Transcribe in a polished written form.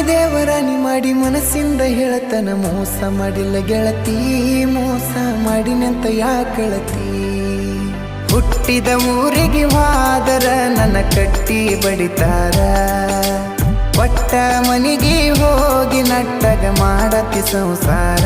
ದೇವರಾಣಿ ಮಾಡಿ ಮನಸ್ಸಿಂದ ಹೇಳತನ ಮೋಸ ಮಾಡಿಲ್ಲ ಗೆಳತಿ ಮೋಸ ಮಾಡಿನಂತ ಯಾಕಳತಿ ಹುಟ್ಟಿದ ಊರಿಗೆ ಹೋದರ ನನ್ನ ಕಟ್ಟಿ ಬಡಿತಾರ ಒಟ್ಟ ಮನಿಗೆ ಹೋಗಿ ನಟ್ಟಗ ಮಾಡತಿ ಸಂಸಾರ